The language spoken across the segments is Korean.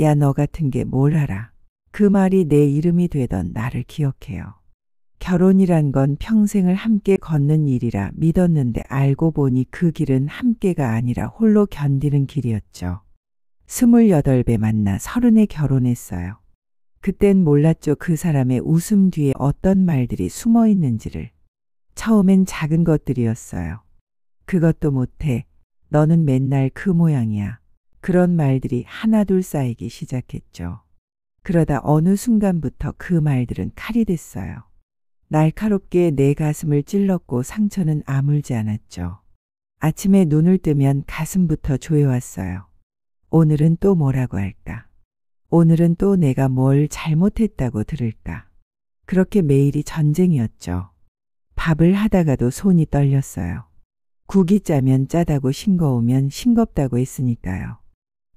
야, 너 같은 게 뭘 알아. 그 말이 내 이름이 되던 나를 기억해요. 결혼이란 건 평생을 함께 걷는 일이라 믿었는데 알고 보니 그 길은 함께가 아니라 홀로 견디는 길이었죠. 28배 만나 30에 결혼했어요. 그땐 몰랐죠. 그 사람의 웃음 뒤에 어떤 말들이 숨어 있는지를. 처음엔 작은 것들이었어요. 그것도 못해. 너는 맨날 그 모양이야. 그런 말들이 하나둘 쌓이기 시작했죠. 그러다 어느 순간부터 그 말들은 칼이 됐어요. 날카롭게 내 가슴을 찔렀고 상처는 아물지 않았죠. 아침에 눈을 뜨면 가슴부터 조여왔어요. 오늘은 또 뭐라고 할까? 오늘은 또 내가 뭘 잘못했다고 들을까? 그렇게 매일이 전쟁이었죠. 밥을 하다가도 손이 떨렸어요. 국이 짜면 짜다고 싱거우면 싱겁다고 했으니까요.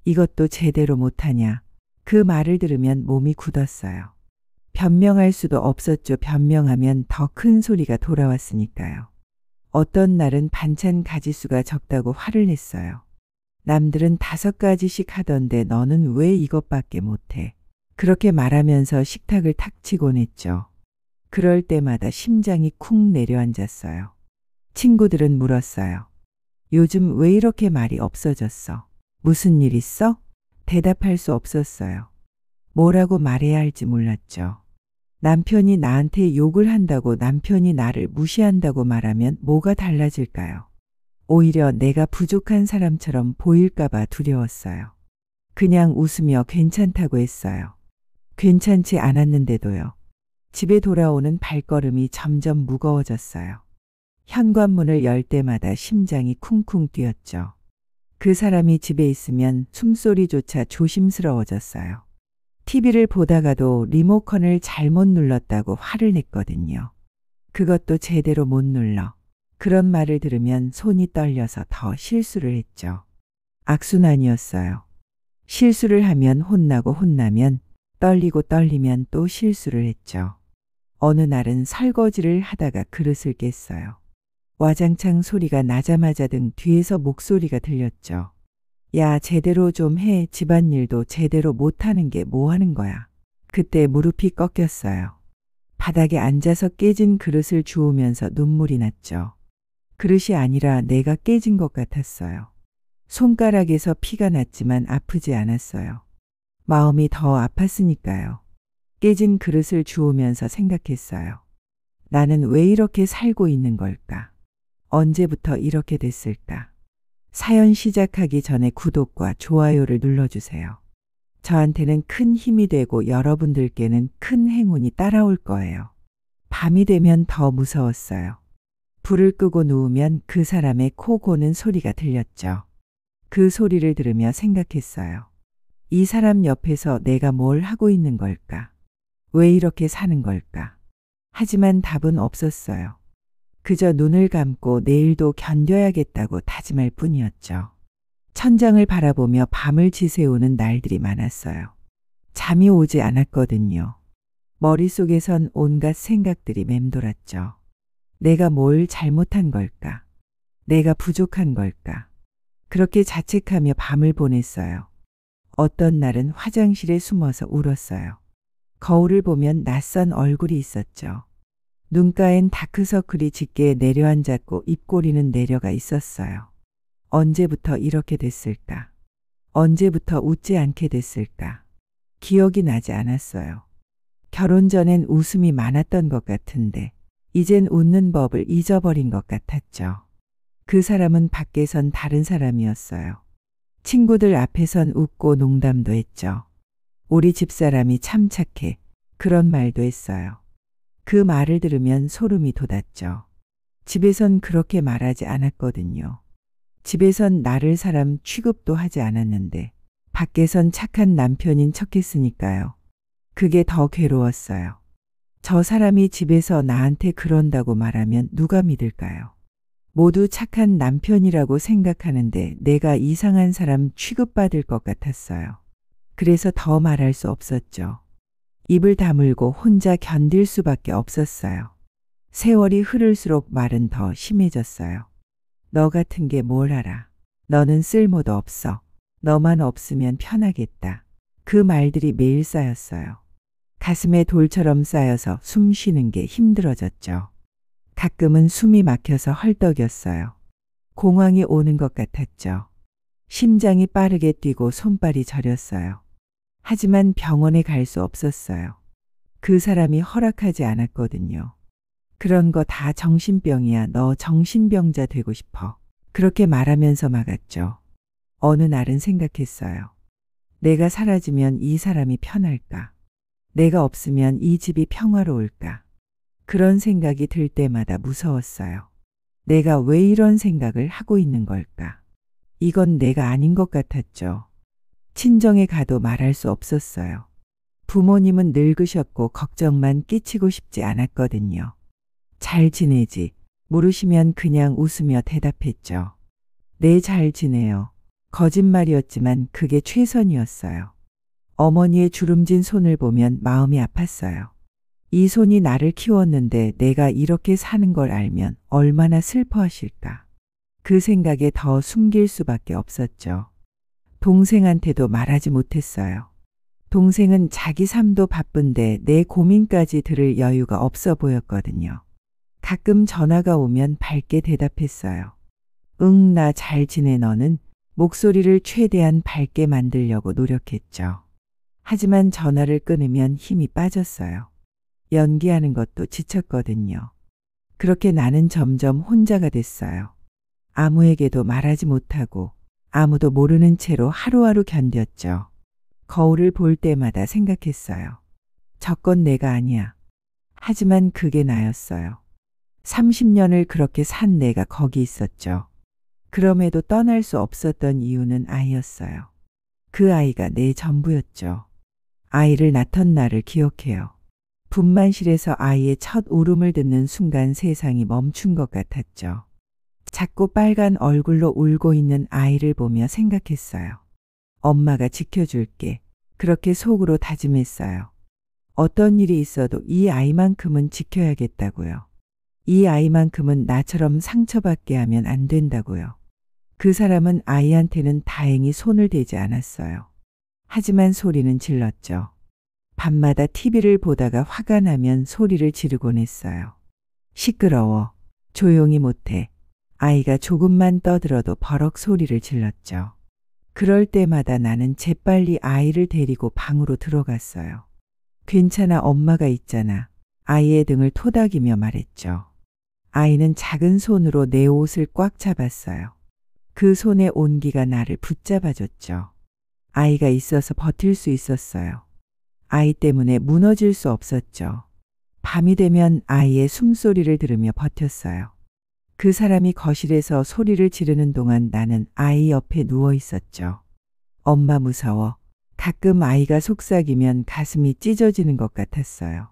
이것도 제대로 못하냐? 그 말을 들으면 몸이 굳었어요. 변명할 수도 없었죠. 변명하면 더 큰 소리가 돌아왔으니까요. 어떤 날은 반찬 가지수가 적다고 화를 냈어요. 남들은 5가지씩 하던데 너는 왜 이것밖에 못해? 그렇게 말하면서 식탁을 탁 치곤 했죠. 그럴 때마다 심장이 쿵 내려앉았어요. 친구들은 물었어요. 요즘 왜 이렇게 말이 없어졌어? 무슨 일 있어? 대답할 수 없었어요. 뭐라고 말해야 할지 몰랐죠. 남편이 나한테 욕을 한다고 남편이 나를 무시한다고 말하면 뭐가 달라질까요? 오히려 내가 부족한 사람처럼 보일까봐 두려웠어요. 그냥 웃으며 괜찮다고 했어요. 괜찮지 않았는데도요. 집에 돌아오는 발걸음이 점점 무거워졌어요. 현관문을 열 때마다 심장이 쿵쿵 뛰었죠. 그 사람이 집에 있으면 숨소리조차 조심스러워졌어요. TV를 보다가도 리모컨을 잘못 눌렀다고 화를 냈거든요. 그것도 제대로 못 눌러. 그런 말을 들으면 손이 떨려서 더 실수를 했죠. 악순환이었어요. 실수를 하면 혼나고 혼나면 떨리고 떨리면 또 실수를 했죠. 어느 날은 설거지를 하다가 그릇을 깼어요. 와장창 소리가 나자마자 등 뒤에서 목소리가 들렸죠. 야, 제대로 좀 해. 집안일도 제대로 못하는 게 뭐 하는 거야. 그때 무릎이 꺾였어요. 바닥에 앉아서 깨진 그릇을 주우면서 눈물이 났죠. 그릇이 아니라 내가 깨진 것 같았어요. 손가락에서 피가 났지만 아프지 않았어요. 마음이 더 아팠으니까요. 깨진 그릇을 주우면서 생각했어요. 나는 왜 이렇게 살고 있는 걸까? 언제부터 이렇게 됐을까? 사연 시작하기 전에 구독과 좋아요를 눌러주세요. 저한테는 큰 힘이 되고 여러분들께는 큰 행운이 따라올 거예요. 밤이 되면 더 무서웠어요. 불을 끄고 누우면 그 사람의 코 고는 소리가 들렸죠. 그 소리를 들으며 생각했어요. 이 사람 옆에서 내가 뭘 하고 있는 걸까? 왜 이렇게 사는 걸까? 하지만 답은 없었어요. 그저 눈을 감고 내일도 견뎌야겠다고 다짐할 뿐이었죠. 천장을 바라보며 밤을 지새우는 날들이 많았어요. 잠이 오지 않았거든요. 머릿속에선 온갖 생각들이 맴돌았죠. 내가 뭘 잘못한 걸까? 내가 부족한 걸까? 그렇게 자책하며 밤을 보냈어요. 어떤 날은 화장실에 숨어서 울었어요. 거울을 보면 낯선 얼굴이 있었죠. 눈가엔 다크서클이 짙게 내려앉았고 입꼬리는 내려가 있었어요. 언제부터 이렇게 됐을까? 언제부터 웃지 않게 됐을까? 기억이 나지 않았어요. 결혼 전엔 웃음이 많았던 것 같은데 이젠 웃는 법을 잊어버린 것 같았죠. 그 사람은 밖에선 다른 사람이었어요. 친구들 앞에선 웃고 농담도 했죠. 우리 집사람이 참 착해. 그런 말도 했어요. 그 말을 들으면 소름이 돋았죠. 집에선 그렇게 말하지 않았거든요. 집에선 나를 사람 취급도 하지 않았는데 밖에선 착한 남편인 척했으니까요. 그게 더 괴로웠어요. 저 사람이 집에서 나한테 그런다고 말하면 누가 믿을까요? 모두 착한 남편이라고 생각하는데 내가 이상한 사람 취급받을 것 같았어요. 그래서 더 말할 수 없었죠. 입을 다물고 혼자 견딜 수밖에 없었어요. 세월이 흐를수록 말은 더 심해졌어요. 너 같은 게 뭘 알아? 너는 쓸모도 없어. 너만 없으면 편하겠다. 그 말들이 매일 쌓였어요. 가슴에 돌처럼 쌓여서 숨 쉬는 게 힘들어졌죠. 가끔은 숨이 막혀서 헐떡였어요. 공황이 오는 것 같았죠. 심장이 빠르게 뛰고 손발이 저렸어요. 하지만 병원에 갈 수 없었어요. 그 사람이 허락하지 않았거든요. 그런 거 다 정신병이야. 너 정신병자 되고 싶어. 그렇게 말하면서 막았죠. 어느 날은 생각했어요. 내가 사라지면 이 사람이 편할까? 내가 없으면 이 집이 평화로울까? 그런 생각이 들 때마다 무서웠어요. 내가 왜 이런 생각을 하고 있는 걸까? 이건 내가 아닌 것 같았죠. 친정에 가도 말할 수 없었어요. 부모님은 늙으셨고 걱정만 끼치고 싶지 않았거든요. 잘 지내지? 물으시면 그냥 웃으며 대답했죠. 네, 잘 지내요. 거짓말이었지만 그게 최선이었어요. 어머니의 주름진 손을 보면 마음이 아팠어요. 이 손이 나를 키웠는데 내가 이렇게 사는 걸 알면 얼마나 슬퍼하실까. 그 생각에 더 숨길 수밖에 없었죠. 동생한테도 말하지 못했어요. 동생은 자기 삶도 바쁜데 내 고민까지 들을 여유가 없어 보였거든요. 가끔 전화가 오면 밝게 대답했어요. 응, 나 잘 지내. 너는? 목소리를 최대한 밝게 만들려고 노력했죠. 하지만 전화를 끊으면 힘이 빠졌어요. 연기하는 것도 지쳤거든요. 그렇게 나는 점점 혼자가 됐어요. 아무에게도 말하지 못하고 아무도 모르는 채로 하루하루 견뎠죠. 거울을 볼 때마다 생각했어요. 저건 내가 아니야. 하지만 그게 나였어요. 30년을 그렇게 산 내가 거기 있었죠. 그럼에도 떠날 수 없었던 이유는 아이였어요. 그 아이가 내 전부였죠. 아이를 낳던 날을 기억해요. 분만실에서 아이의 첫 울음을 듣는 순간 세상이 멈춘 것 같았죠. 작고 빨간 얼굴로 울고 있는 아이를 보며 생각했어요. 엄마가 지켜줄게. 그렇게 속으로 다짐했어요. 어떤 일이 있어도 이 아이만큼은 지켜야겠다고요. 이 아이만큼은 나처럼 상처받게 하면 안 된다고요. 그 사람은 아이한테는 다행히 손을 대지 않았어요. 하지만 소리는 질렀죠. 밤마다 TV를 보다가 화가 나면 소리를 지르곤 했어요. 시끄러워. 조용히 못해. 아이가 조금만 떠들어도 버럭 소리를 질렀죠. 그럴 때마다 나는 재빨리 아이를 데리고 방으로 들어갔어요. 괜찮아, 엄마가 있잖아. 아이의 등을 토닥이며 말했죠. 아이는 작은 손으로 내 옷을 꽉 잡았어요. 그 손의 온기가 나를 붙잡아줬죠. 아이가 있어서 버틸 수 있었어요. 아이 때문에 무너질 수 없었죠. 밤이 되면 아이의 숨소리를 들으며 버텼어요. 그 사람이 거실에서 소리를 지르는 동안 나는 아이 옆에 누워 있었죠. 엄마 무서워. 가끔 아이가 속삭이면 가슴이 찢어지는 것 같았어요.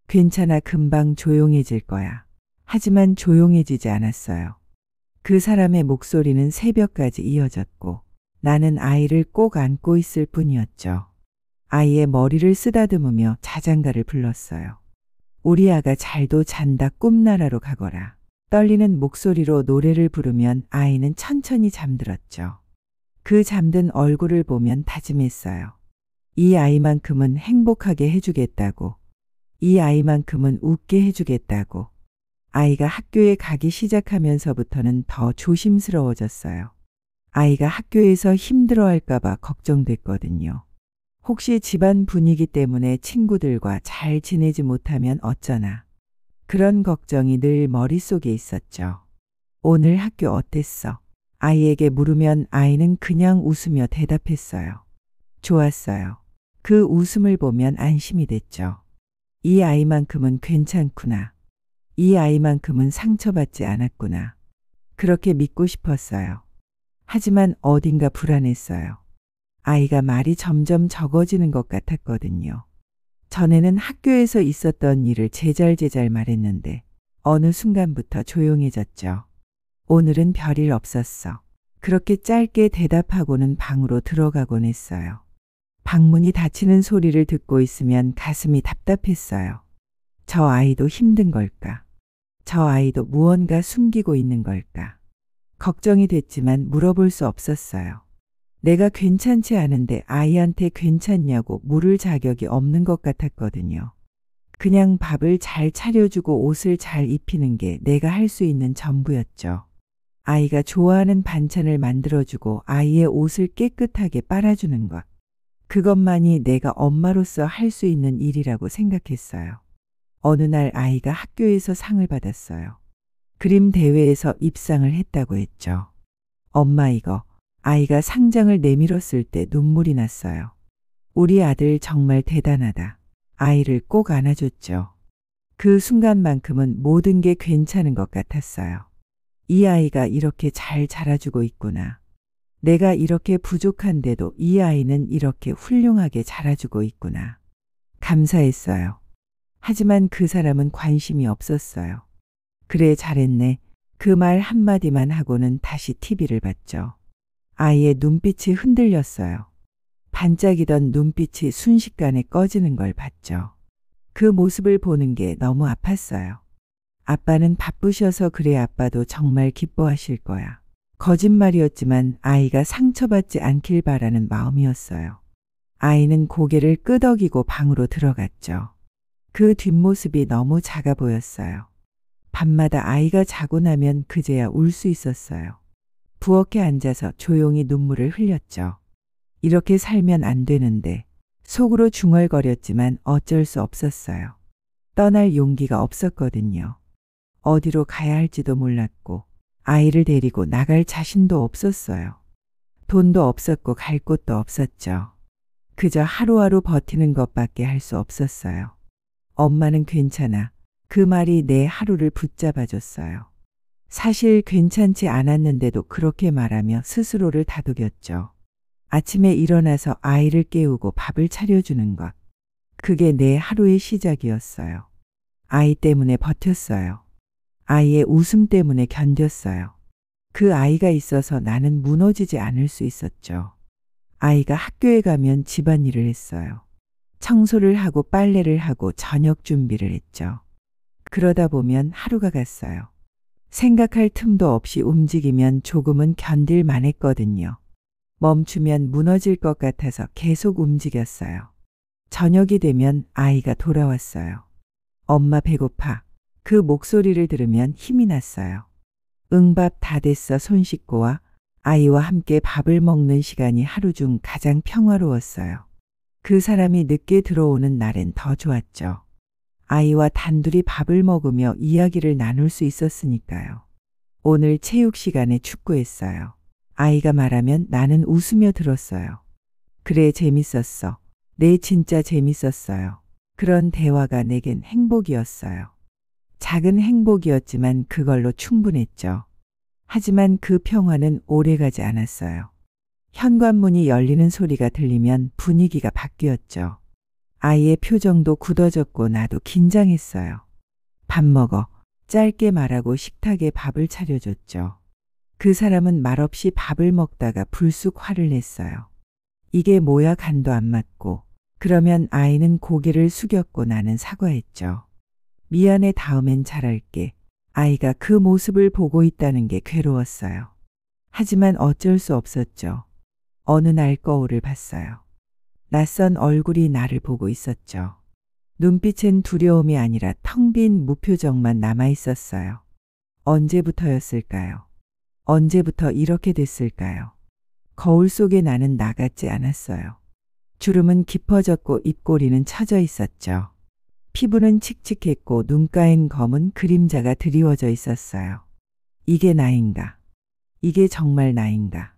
괜찮아, 금방 조용해질 거야. 하지만 조용해지지 않았어요. 그 사람의 목소리는 새벽까지 이어졌고 나는 아이를 꼭 안고 있을 뿐이었죠. 아이의 머리를 쓰다듬으며 자장가를 불렀어요. 우리 아가 잘도 잔다. 꿈나라로 가거라. 떨리는 목소리로 노래를 부르면 아이는 천천히 잠들었죠. 그 잠든 얼굴을 보면 다짐했어요. 이 아이만큼은 행복하게 해주겠다고. 이 아이만큼은 웃게 해주겠다고. 아이가 학교에 가기 시작하면서부터는 더 조심스러워졌어요. 아이가 학교에서 힘들어할까봐 걱정됐거든요. 혹시 집안 분위기 때문에 친구들과 잘 지내지 못하면 어쩌나. 그런 걱정이 늘 머릿속에 있었죠. 오늘 학교 어땠어? 아이에게 물으면 아이는 그냥 웃으며 대답했어요. 좋았어요. 그 웃음을 보면 안심이 됐죠. 이 아이만큼은 괜찮구나. 이 아이만큼은 상처받지 않았구나. 그렇게 믿고 싶었어요. 하지만 어딘가 불안했어요. 아이가 말이 점점 적어지는 것 같았거든요. 전에는 학교에서 있었던 일을 제잘제잘 말했는데 어느 순간부터 조용해졌죠. 오늘은 별일 없었어. 그렇게 짧게 대답하고는 방으로 들어가곤 했어요. 방문이 닫히는 소리를 듣고 있으면 가슴이 답답했어요. 저 아이도 힘든 걸까? 저 아이도 무언가 숨기고 있는 걸까? 걱정이 됐지만 물어볼 수 없었어요. 내가 괜찮지 않은데 아이한테 괜찮냐고 물을 자격이 없는 것 같았거든요. 그냥 밥을 잘 차려주고 옷을 잘 입히는 게 내가 할 수 있는 전부였죠. 아이가 좋아하는 반찬을 만들어주고 아이의 옷을 깨끗하게 빨아주는 것. 그것만이 내가 엄마로서 할 수 있는 일이라고 생각했어요. 어느 날 아이가 학교에서 상을 받았어요. 그림 대회에서 입상을 했다고 했죠. 엄마 이거. 아이가 상장을 내밀었을 때 눈물이 났어요. 우리 아들 정말 대단하다. 아이를 꼭 안아줬죠. 그 순간만큼은 모든 게 괜찮은 것 같았어요. 이 아이가 이렇게 잘 자라주고 있구나. 내가 이렇게 부족한데도 이 아이는 이렇게 훌륭하게 자라주고 있구나. 감사했어요. 하지만 그 사람은 관심이 없었어요. 그래 잘했네. 그 말 한마디만 하고는 다시 TV를 봤죠. 아이의 눈빛이 흔들렸어요. 반짝이던 눈빛이 순식간에 꺼지는 걸 봤죠. 그 모습을 보는 게 너무 아팠어요. 아빠는 바쁘셔서 그래 아빠도 정말 기뻐하실 거야. 거짓말이었지만 아이가 상처받지 않길 바라는 마음이었어요. 아이는 고개를 끄덕이고 방으로 들어갔죠. 그 뒷모습이 너무 작아 보였어요. 밤마다 아이가 자고 나면 그제야 울 수 있었어요. 부엌에 앉아서 조용히 눈물을 흘렸죠. 이렇게 살면 안 되는데 속으로 중얼거렸지만 어쩔 수 없었어요. 떠날 용기가 없었거든요. 어디로 가야 할지도 몰랐고 아이를 데리고 나갈 자신도 없었어요. 돈도 없었고 갈 곳도 없었죠. 그저 하루하루 버티는 것밖에 할 수 없었어요. 엄마는 괜찮아. 그 말이 내 하루를 붙잡아줬어요. 사실 괜찮지 않았는데도 그렇게 말하며 스스로를 다독였죠. 아침에 일어나서 아이를 깨우고 밥을 차려주는 것. 그게 내 하루의 시작이었어요. 아이 때문에 버텼어요. 아이의 웃음 때문에 견뎠어요. 그 아이가 있어서 나는 무너지지 않을 수 있었죠. 아이가 학교에 가면 집안일을 했어요. 청소를 하고 빨래를 하고 저녁 준비를 했죠. 그러다 보면 하루가 갔어요. 생각할 틈도 없이 움직이면 조금은 견딜 만했거든요. 멈추면 무너질 것 같아서 계속 움직였어요. 저녁이 되면 아이가 돌아왔어요. 엄마 배고파. 그 목소리를 들으면 힘이 났어요. 응 밥 다 됐어. 손 씻고 와. 아이와 함께 밥을 먹는 시간이 하루 중 가장 평화로웠어요. 그 사람이 늦게 들어오는 날엔 더 좋았죠. 아이와 단둘이 밥을 먹으며 이야기를 나눌 수 있었으니까요. 오늘 체육 시간에 축구했어요. 아이가 말하면 나는 웃으며 들었어요. 그래 재밌었어. 네 진짜 재밌었어요. 그런 대화가 내겐 행복이었어요. 작은 행복이었지만 그걸로 충분했죠. 하지만 그 평화는 오래가지 않았어요. 현관문이 열리는 소리가 들리면 분위기가 바뀌었죠. 아이의 표정도 굳어졌고 나도 긴장했어요. 밥 먹어. 짧게 말하고 식탁에 밥을 차려줬죠. 그 사람은 말없이 밥을 먹다가 불쑥 화를 냈어요. 이게 뭐야 간도 안 맞고. 그러면 아이는 고개를 숙였고 나는 사과했죠. 미안해 다음엔 잘할게. 아이가 그 모습을 보고 있다는 게 괴로웠어요. 하지만 어쩔 수 없었죠. 어느 날 거울을 봤어요. 낯선 얼굴이 나를 보고 있었죠. 눈빛엔 두려움이 아니라 텅 빈 무표정만 남아 있었어요. 언제부터였을까요? 언제부터 이렇게 됐을까요? 거울 속에 나는 나 같지 않았어요. 주름은 깊어졌고 입꼬리는 처져 있었죠. 피부는 칙칙했고 눈가엔 검은 그림자가 드리워져 있었어요. 이게 나인가? 이게 정말 나인가?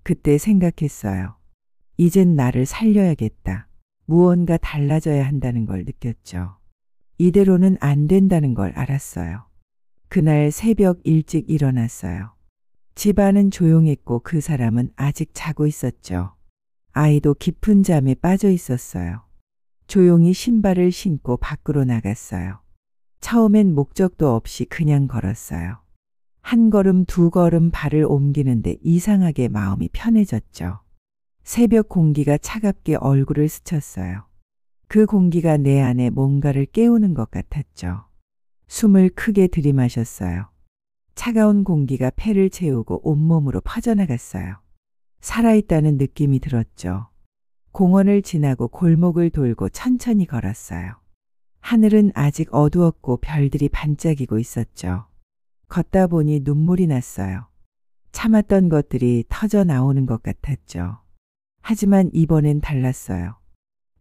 그때 생각했어요. 이젠 나를 살려야겠다. 무언가 달라져야 한다는 걸 느꼈죠. 이대로는 안 된다는 걸 알았어요. 그날 새벽 일찍 일어났어요. 집안은 조용했고 그 사람은 아직 자고 있었죠. 아이도 깊은 잠에 빠져 있었어요. 조용히 신발을 신고 밖으로 나갔어요. 처음엔 목적도 없이 그냥 걸었어요. 한 걸음 두 걸음 발을 옮기는데 이상하게 마음이 편해졌죠. 새벽 공기가 차갑게 얼굴을 스쳤어요. 그 공기가 내 안에 뭔가를 깨우는 것 같았죠. 숨을 크게 들이마셨어요. 차가운 공기가 폐를 채우고 온몸으로 퍼져나갔어요. 살아있다는 느낌이 들었죠. 공원을 지나고 골목을 돌고 천천히 걸었어요. 하늘은 아직 어두웠고 별들이 반짝이고 있었죠. 걷다 보니 눈물이 났어요. 참았던 것들이 터져 나오는 것 같았죠. 하지만 이번엔 달랐어요.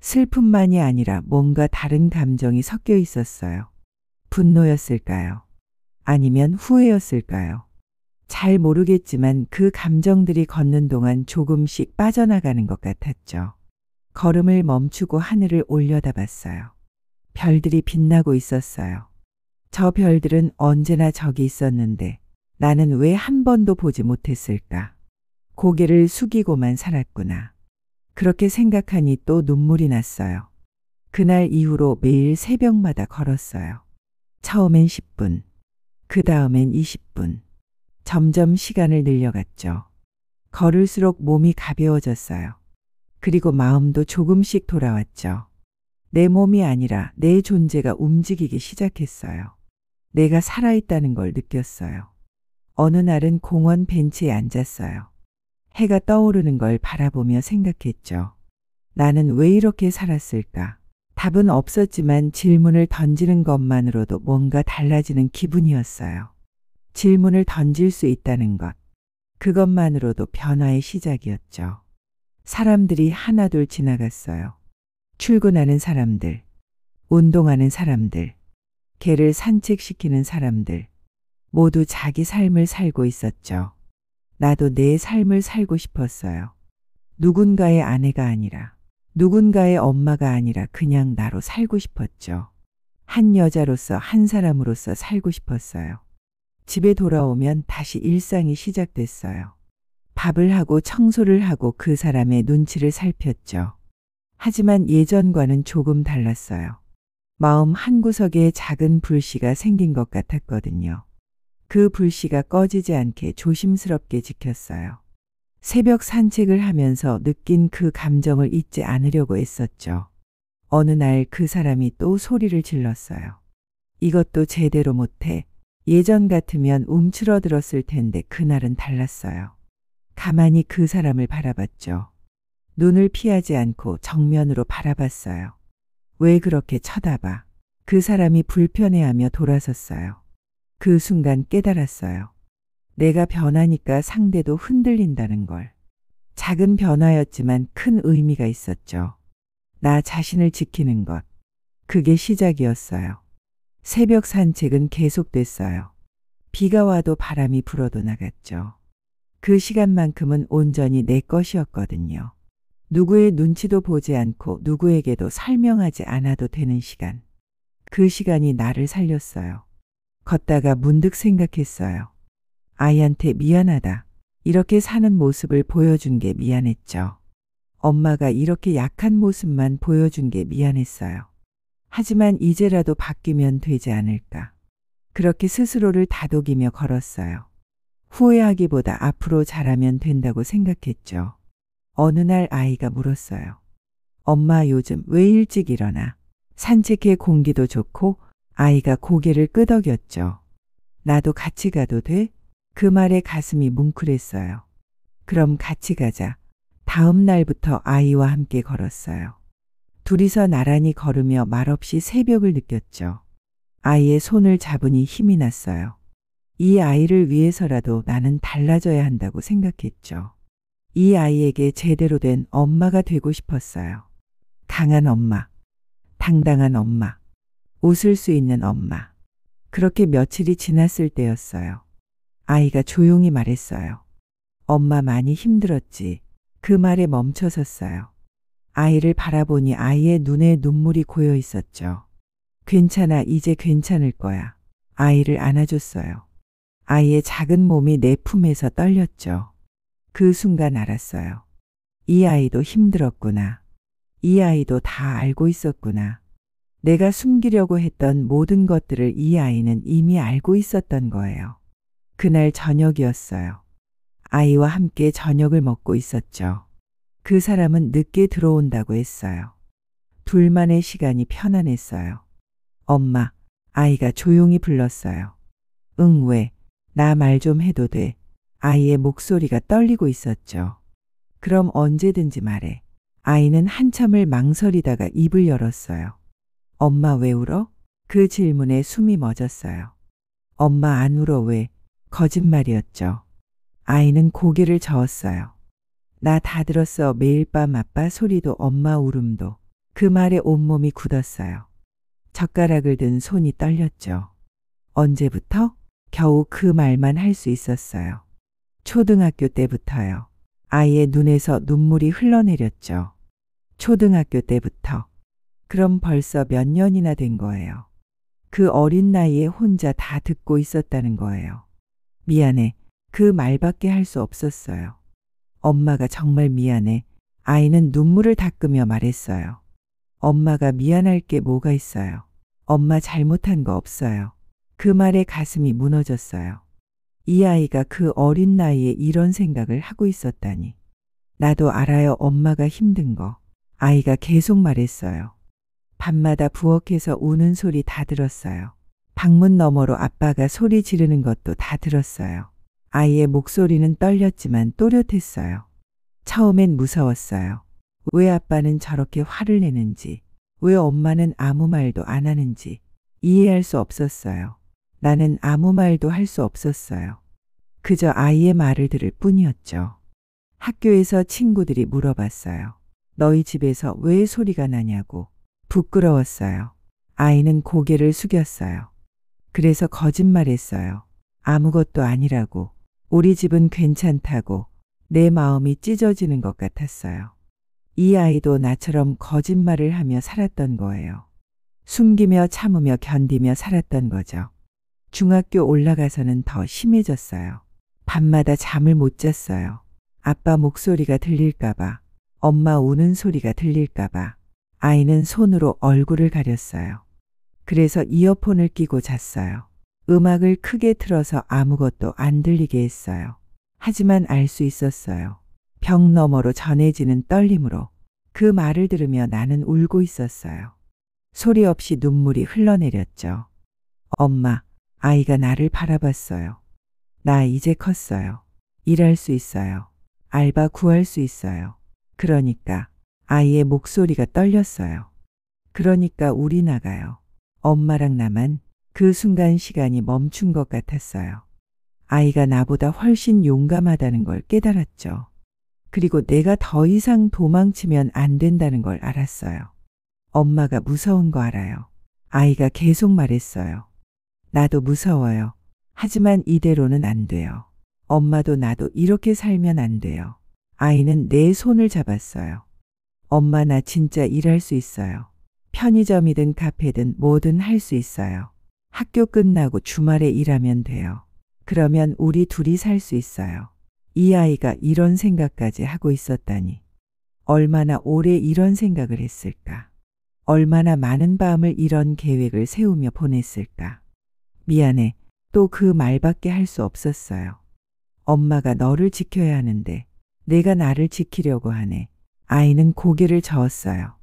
슬픔만이 아니라 뭔가 다른 감정이 섞여 있었어요. 분노였을까요? 아니면 후회였을까요? 잘 모르겠지만 그 감정들이 걷는 동안 조금씩 빠져나가는 것 같았죠. 걸음을 멈추고 하늘을 올려다봤어요. 별들이 빛나고 있었어요. 저 별들은 언제나 저기 있었는데 나는 왜 한 번도 보지 못했을까? 고개를 숙이고만 살았구나. 그렇게 생각하니 또 눈물이 났어요. 그날 이후로 매일 새벽마다 걸었어요. 처음엔 10분, 그 다음엔 20분. 점점 시간을 늘려갔죠. 걸을수록 몸이 가벼워졌어요. 그리고 마음도 조금씩 돌아왔죠. 내 몸이 아니라 내 존재가 움직이기 시작했어요. 내가 살아있다는 걸 느꼈어요. 어느 날은 공원 벤치에 앉았어요. 해가 떠오르는 걸 바라보며 생각했죠. 나는 왜 이렇게 살았을까? 답은 없었지만 질문을 던지는 것만으로도 뭔가 달라지는 기분이었어요. 질문을 던질 수 있다는 것. 그것만으로도 변화의 시작이었죠. 사람들이 하나둘 지나갔어요. 출근하는 사람들, 운동하는 사람들, 개를 산책시키는 사람들, 모두 자기 삶을 살고 있었죠. 나도 내 삶을 살고 싶었어요. 누군가의 아내가 아니라, 누군가의 엄마가 아니라 그냥 나로 살고 싶었죠. 한 여자로서, 한 사람으로서 살고 싶었어요. 집에 돌아오면 다시 일상이 시작됐어요. 밥을 하고 청소를 하고 그 사람의 눈치를 살폈죠. 하지만 예전과는 조금 달랐어요. 마음 한구석에 작은 불씨가 생긴 것 같았거든요. 그 불씨가 꺼지지 않게 조심스럽게 지켰어요. 새벽 산책을 하면서 느낀 그 감정을 잊지 않으려고 애썼죠. 어느 날 그 사람이 또 소리를 질렀어요. 이것도 제대로 못해. 예전 같으면 움츠러들었을 텐데 그날은 달랐어요. 가만히 그 사람을 바라봤죠. 눈을 피하지 않고 정면으로 바라봤어요. 왜 그렇게 쳐다봐? 그 사람이 불편해하며 돌아섰어요. 그 순간 깨달았어요. 내가 변하니까 상대도 흔들린다는 걸. 작은 변화였지만 큰 의미가 있었죠. 나 자신을 지키는 것. 그게 시작이었어요. 새벽 산책은 계속됐어요. 비가 와도 바람이 불어도 나갔죠. 그 시간만큼은 온전히 내 것이었거든요. 누구의 눈치도 보지 않고 누구에게도 설명하지 않아도 되는 시간. 그 시간이 나를 살렸어요. 걷다가 문득 생각했어요. 아이한테 미안하다. 이렇게 사는 모습을 보여준 게 미안했죠. 엄마가 이렇게 약한 모습만 보여준 게 미안했어요. 하지만 이제라도 바뀌면 되지 않을까. 그렇게 스스로를 다독이며 걸었어요. 후회하기보다 앞으로 잘하면 된다고 생각했죠. 어느 날 아이가 물었어요. 엄마 요즘 왜 일찍 일어나? 산책해 공기도 좋고. 아이가 고개를 끄덕였죠. 나도 같이 가도 돼? 그 말에 가슴이 뭉클했어요. 그럼 같이 가자. 다음 날부터 아이와 함께 걸었어요. 둘이서 나란히 걸으며 말없이 새벽을 느꼈죠. 아이의 손을 잡으니 힘이 났어요. 이 아이를 위해서라도 나는 달라져야 한다고 생각했죠. 이 아이에게 제대로 된 엄마가 되고 싶었어요. 강한 엄마, 당당한 엄마, 웃을 수 있는 엄마. 그렇게 며칠이 지났을 때였어요. 아이가 조용히 말했어요. 엄마 많이 힘들었지. 그 말에 멈춰섰어요. 아이를 바라보니 아이의 눈에 눈물이 고여 있었죠. 괜찮아, 이제 괜찮을 거야. 아이를 안아줬어요. 아이의 작은 몸이 내 품에서 떨렸죠. 그 순간 알았어요. 이 아이도 힘들었구나. 이 아이도 다 알고 있었구나. 내가 숨기려고 했던 모든 것들을 이 아이는 이미 알고 있었던 거예요. 그날 저녁이었어요. 아이와 함께 저녁을 먹고 있었죠. 그 사람은 늦게 들어온다고 했어요. 둘만의 시간이 편안했어요. 엄마, 아이가 조용히 불렀어요. 응, 왜? 나 말 좀 해도 돼. 아이의 목소리가 떨리고 있었죠. 그럼 언제든지 말해. 아이는 한참을 망설이다가 입을 열었어요. 엄마 왜 울어? 그 질문에 숨이 멎었어요. 엄마 안 울어 왜? 거짓말이었죠. 아이는 고개를 저었어요. 나 다 들었어. 매일 밤 아빠 소리도 엄마 울음도. 그 말에 온몸이 굳었어요. 젓가락을 든 손이 떨렸죠. 언제부터? 겨우 그 말만 할 수 있었어요. 초등학교 때부터요. 아이의 눈에서 눈물이 흘러내렸죠. 초등학교 때부터. 그럼 벌써 몇 년이나 된 거예요. 그 어린 나이에 혼자 다 듣고 있었다는 거예요. 미안해. 그 말밖에 할 수 없었어요. 엄마가 정말 미안해. 아이는 눈물을 닦으며 말했어요. 엄마가 미안할 게 뭐가 있어요. 엄마 잘못한 거 없어요. 그 말에 가슴이 무너졌어요. 이 아이가 그 어린 나이에 이런 생각을 하고 있었다니. 나도 알아요. 엄마가 힘든 거. 아이가 계속 말했어요. 밤마다 부엌에서 우는 소리 다 들었어요. 방문 너머로 아빠가 소리 지르는 것도 다 들었어요. 아이의 목소리는 떨렸지만 또렷했어요. 처음엔 무서웠어요. 왜 아빠는 저렇게 화를 내는지, 왜 엄마는 아무 말도 안 하는지 이해할 수 없었어요. 나는 아무 말도 할 수 없었어요. 그저 아이의 말을 들을 뿐이었죠. 학교에서 친구들이 물어봤어요. 너희 집에서 왜 소리가 나냐고. 부끄러웠어요. 아이는 고개를 숙였어요. 그래서 거짓말했어요. 아무것도 아니라고. 우리 집은 괜찮다고. 내 마음이 찢어지는 것 같았어요. 이 아이도 나처럼 거짓말을 하며 살았던 거예요. 숨기며 참으며 견디며 살았던 거죠. 중학교 올라가서는 더 심해졌어요. 밤마다 잠을 못 잤어요. 아빠 목소리가 들릴까봐, 엄마 우는 소리가 들릴까봐. 아이는 손으로 얼굴을 가렸어요. 그래서 이어폰을 끼고 잤어요. 음악을 크게 틀어서 아무것도 안 들리게 했어요. 하지만 알 수 있었어요. 벽 너머로 전해지는 떨림으로 그 말을 들으며 나는 울고 있었어요. 소리 없이 눈물이 흘러내렸죠. 엄마, 아이가 나를 바라봤어요. 나 이제 컸어요. 일할 수 있어요. 알바 구할 수 있어요. 그러니까 아이의 목소리가 떨렸어요. 그러니까 우리 나가요. 엄마랑 나만. 그 순간 시간이 멈춘 것 같았어요. 아이가 나보다 훨씬 용감하다는 걸 깨달았죠. 그리고 내가 더 이상 도망치면 안 된다는 걸 알았어요. 엄마가 무서운 거 알아요. 아이가 계속 말했어요. 나도 무서워요. 하지만 이대로는 안 돼요. 엄마도 나도 이렇게 살면 안 돼요. 아이는 내 손을 잡았어요. 엄마 나 진짜 일할 수 있어요. 편의점이든 카페든 뭐든 할 수 있어요. 학교 끝나고 주말에 일하면 돼요. 그러면 우리 둘이 살 수 있어요. 이 아이가 이런 생각까지 하고 있었다니. 얼마나 오래 이런 생각을 했을까. 얼마나 많은 밤을 이런 계획을 세우며 보냈을까. 미안해. 또 그 말밖에 할 수 없었어요. 엄마가 너를 지켜야 하는데 내가 나를 지키려고 하네. 아이는 고개를 저었어요.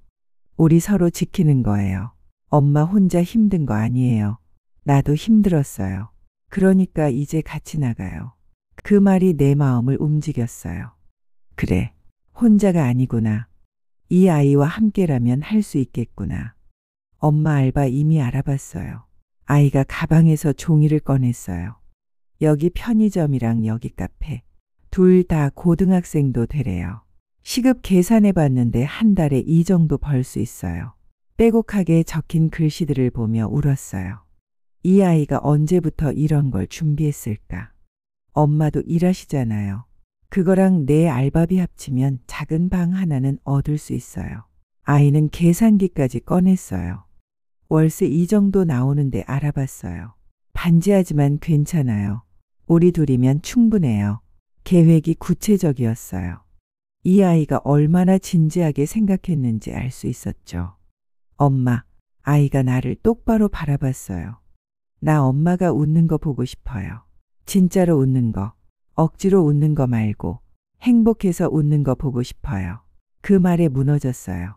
우리 서로 지키는 거예요. 엄마 혼자 힘든 거 아니에요. 나도 힘들었어요. 그러니까 이제 같이 나가요. 그 말이 내 마음을 움직였어요. 그래, 혼자가 아니구나. 이 아이와 함께라면 할 수 있겠구나. 엄마 알바 이미 알아봤어요. 아이가 가방에서 종이를 꺼냈어요. 여기 편의점이랑 여기 카페. 둘 다 고등학생도 되래요. 시급 계산해 봤는데 한 달에 이 정도 벌 수 있어요. 빼곡하게 적힌 글씨들을 보며 울었어요. 이 아이가 언제부터 이런 걸 준비했을까? 엄마도 일하시잖아요. 그거랑 내 알바비 합치면 작은 방 하나는 얻을 수 있어요. 아이는 계산기까지 꺼냈어요. 월세 이 정도 나오는데 알아봤어요. 반지하지만 괜찮아요. 우리 둘이면 충분해요. 계획이 구체적이었어요. 이 아이가 얼마나 진지하게 생각했는지 알 수 있었죠. 엄마, 아이가 나를 똑바로 바라봤어요. 나 엄마가 웃는 거 보고 싶어요. 진짜로 웃는 거, 억지로 웃는 거 말고 행복해서 웃는 거 보고 싶어요. 그 말에 무너졌어요.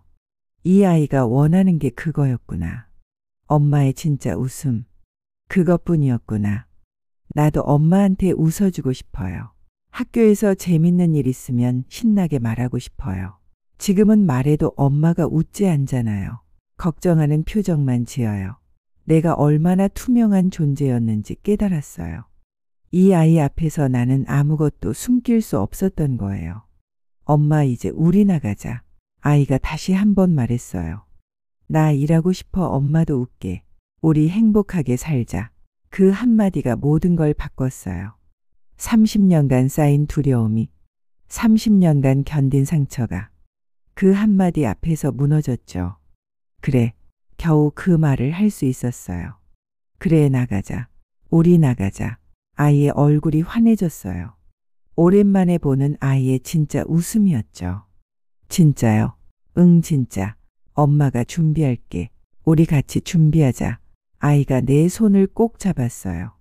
이 아이가 원하는 게 그거였구나. 엄마의 진짜 웃음. 그것뿐이었구나. 나도 엄마한테 웃어주고 싶어요. 학교에서 재밌는 일 있으면 신나게 말하고 싶어요. 지금은 말해도 엄마가 웃지 않잖아요. 걱정하는 표정만 지어요. 내가 얼마나 투명한 존재였는지 깨달았어요. 이 아이 앞에서 나는 아무것도 숨길 수 없었던 거예요. 엄마, 이제 우리 나가자. 아이가 다시 한 번 말했어요. 나 일하고 싶어. 엄마도 웃게. 우리 행복하게 살자. 그 한마디가 모든 걸 바꿨어요. 30년간 쌓인 두려움이, 30년간 견딘 상처가 그 한마디 앞에서 무너졌죠. 그래, 겨우 그 말을 할 수 있었어요. 그래, 나가자. 우리 나가자. 아이의 얼굴이 환해졌어요. 오랜만에 보는 아이의 진짜 웃음이었죠. 진짜요? 응, 진짜. 엄마가 준비할게. 우리 같이 준비하자. 아이가 내 손을 꼭 잡았어요.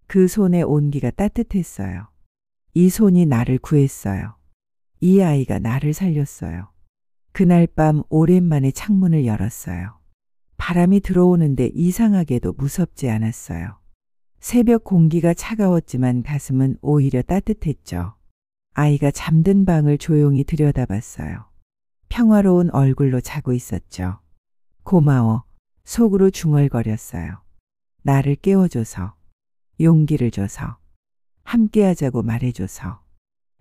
그 손의 온기가 따뜻했어요. 이 손이 나를 구했어요. 이 아이가 나를 살렸어요. 그날 밤 오랜만에 창문을 열었어요. 바람이 들어오는데 이상하게도 무섭지 않았어요. 새벽 공기가 차가웠지만 가슴은 오히려 따뜻했죠. 아이가 잠든 방을 조용히 들여다봤어요. 평화로운 얼굴로 자고 있었죠. 고마워. 속으로 중얼거렸어요. 나를 깨워줘서, 용기를 줘서, 함께하자고 말해줘서.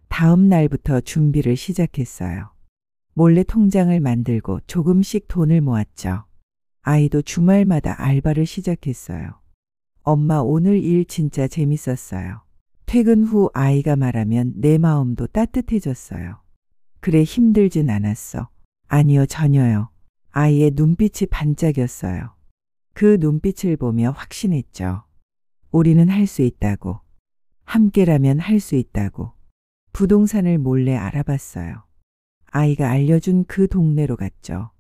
다음 날부터 준비를 시작했어요. 몰래 통장을 만들고 조금씩 돈을 모았죠. 아이도 주말마다 알바를 시작했어요. 엄마, 오늘 일 진짜 재밌었어요. 퇴근 후 아이가 말하면 내 마음도 따뜻해졌어요. 그래, 힘들진 않았어. 아니요, 전혀요. 아이의 눈빛이 반짝였어요. 그 눈빛을 보며 확신했죠. 우리는 할 수 있다고. 함께라면 할 수 있다고. 부동산을 몰래 알아봤어요. 아이가 알려준 그 동네로 갔죠.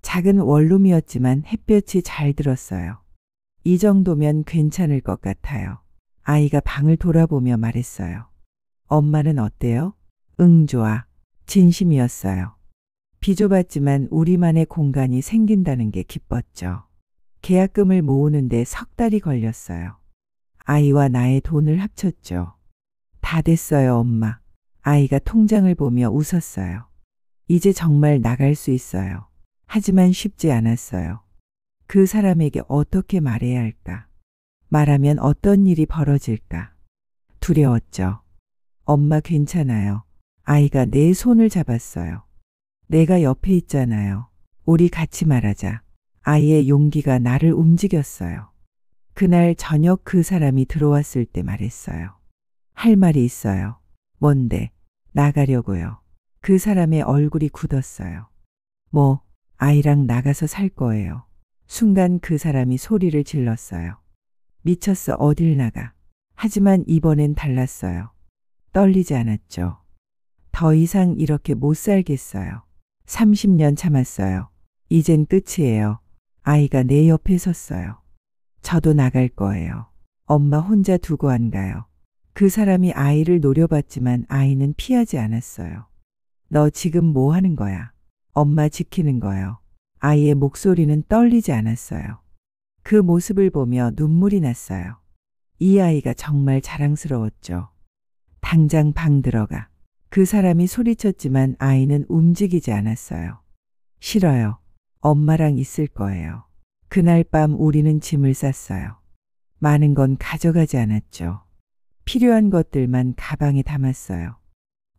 작은 원룸이었지만 햇볕이 잘 들었어요. 이 정도면 괜찮을 것 같아요. 아이가 방을 돌아보며 말했어요. 엄마는 어때요? 응, 좋아. 진심이었어요. 비좁았지만 우리만의 공간이 생긴다는 게 기뻤죠. 계약금을 모으는데 석 달이 걸렸어요. 아이와 나의 돈을 합쳤죠. 다 됐어요, 엄마. 아이가 통장을 보며 웃었어요. 이제 정말 나갈 수 있어요. 하지만 쉽지 않았어요. 그 사람에게 어떻게 말해야 할까? 말하면 어떤 일이 벌어질까? 두려웠죠. 엄마, 괜찮아요. 아이가 내 손을 잡았어요. 내가 옆에 있잖아요. 우리 같이 말하자. 아이의 용기가 나를 움직였어요. 그날 저녁 그 사람이 들어왔을 때 말했어요. 할 말이 있어요. 뭔데? 나가려고요. 그 사람의 얼굴이 굳었어요. 뭐, 아이랑 나가서 살 거예요. 순간 그 사람이 소리를 질렀어요. 미쳤어, 어딜 나가. 하지만 이번엔 달랐어요. 떨리지 않았죠. 더 이상 이렇게 못 살겠어요. 30년 참았어요. 이젠 끝이에요. 아이가 내 옆에 섰어요. 저도 나갈 거예요. 엄마 혼자 두고 안 가요. 그 사람이 아이를 노려봤지만 아이는 피하지 않았어요. 너 지금 뭐 하는 거야? 엄마 지키는 거요. 아이의 목소리는 떨리지 않았어요. 그 모습을 보며 눈물이 났어요. 이 아이가 정말 자랑스러웠죠. 당장 방 들어가. 그 사람이 소리쳤지만 아이는 움직이지 않았어요. 싫어요. 엄마랑 있을 거예요. 그날 밤 우리는 짐을 쌌어요. 많은 건 가져가지 않았죠. 필요한 것들만 가방에 담았어요.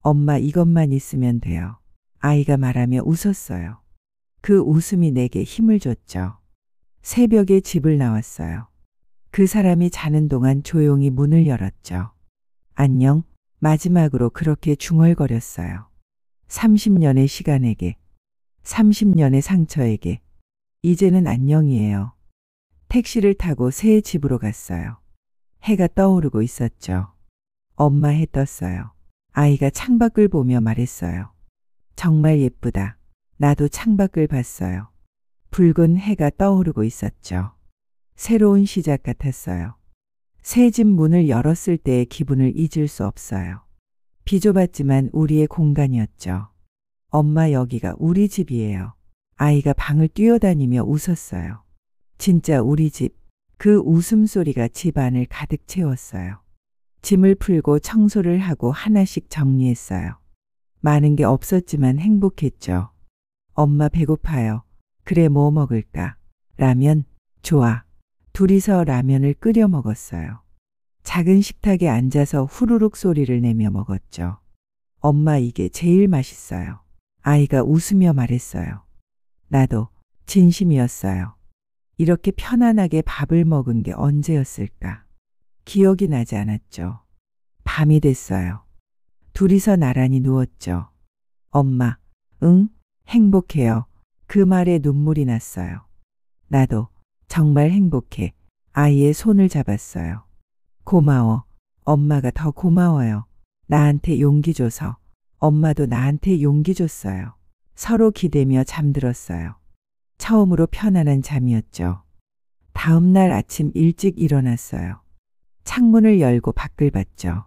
엄마, 이것만 있으면 돼요. 아이가 말하며 웃었어요. 그 웃음이 내게 힘을 줬죠. 새벽에 집을 나왔어요. 그 사람이 자는 동안 조용히 문을 열었죠. 안녕. 마지막으로 그렇게 중얼거렸어요. 30년의 시간에게, 30년의 상처에게, 이제는 안녕이에요. 택시를 타고 새 집으로 갔어요. 해가 떠오르고 있었죠. 엄마, 해 떴어요. 아이가 창밖을 보며 말했어요. 정말 예쁘다. 나도 창밖을 봤어요. 붉은 해가 떠오르고 있었죠. 새로운 시작 같았어요. 새 집 문을 열었을 때의 기분을 잊을 수 없어요. 비좁았지만 우리의 공간이었죠. 엄마, 여기가 우리 집이에요. 아이가 방을 뛰어다니며 웃었어요. 진짜 우리 집. 그 웃음소리가 집 안을 가득 채웠어요. 짐을 풀고 청소를 하고 하나씩 정리했어요. 많은 게 없었지만 행복했죠. 엄마 배고파요. 그래 뭐 먹을까? 라면? 좋아. 둘이서 라면을 끓여 먹었어요. 작은 식탁에 앉아서 후루룩 소리를 내며 먹었죠. 엄마 이게 제일 맛있어요. 아이가 웃으며 말했어요. 나도 진심이었어요. 이렇게 편안하게 밥을 먹은 게 언제였을까? 기억이 나지 않았죠. 밤이 됐어요. 둘이서 나란히 누웠죠. 엄마, 응? 행복해요. 그 말에 눈물이 났어요. 나도 정말 행복해. 아이의 손을 잡았어요. 고마워. 엄마가 더 고마워요. 나한테 용기 줘서. 엄마도 나한테 용기 줬어요. 서로 기대며 잠들었어요. 처음으로 편안한 잠이었죠. 다음 날 아침 일찍 일어났어요. 창문을 열고 밖을 봤죠.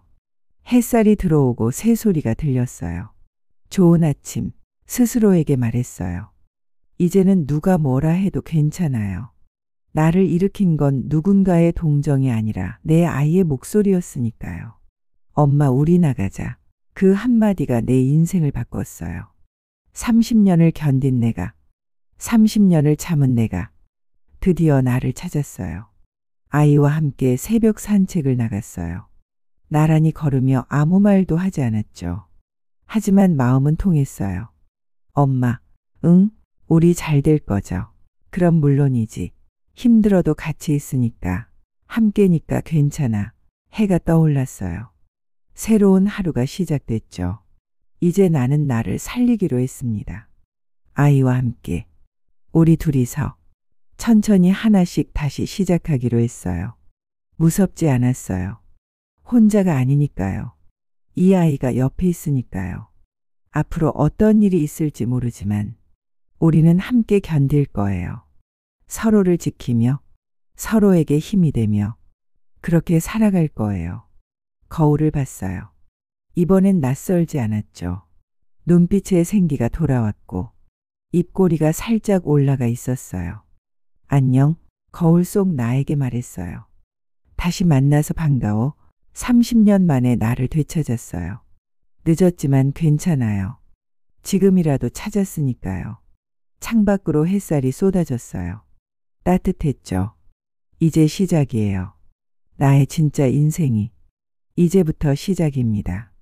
햇살이 들어오고 새소리가 들렸어요. 좋은 아침, 스스로에게 말했어요. 이제는 누가 뭐라 해도 괜찮아요. 나를 일으킨 건 누군가의 동정이 아니라 내 아이의 목소리였으니까요. 엄마 우리 나가자. 그 한마디가 내 인생을 바꿨어요. 30년을 견딘 내가, 30년을 참은 내가 드디어 나를 찾았어요. 아이와 함께 새벽 산책을 나갔어요. 나란히 걸으며 아무 말도 하지 않았죠. 하지만 마음은 통했어요. 엄마, 응? 우리 잘 될 거죠. 그럼 물론이지. 힘들어도 같이 있으니까, 함께니까 괜찮아. 해가 떠올랐어요. 새로운 하루가 시작됐죠. 이제 나는 나를 살리기로 했습니다. 아이와 함께 우리 둘이서 천천히 하나씩 다시 시작하기로 했어요. 무섭지 않았어요. 혼자가 아니니까요. 이 아이가 옆에 있으니까요. 앞으로 어떤 일이 있을지 모르지만 우리는 함께 견딜 거예요. 서로를 지키며 서로에게 힘이 되며 그렇게 살아갈 거예요. 거울을 봤어요. 이번엔 낯설지 않았죠. 눈빛에 생기가 돌아왔고 입꼬리가 살짝 올라가 있었어요. 안녕, 거울 속 나에게 말했어요. 다시 만나서 반가워. 30년 만에 나를 되찾았어요. 늦었지만 괜찮아요. 지금이라도 찾았으니까요. 창밖으로 햇살이 쏟아졌어요. 따뜻했죠. 이제 시작이에요. 나의 진짜 인생이 이제부터 시작입니다.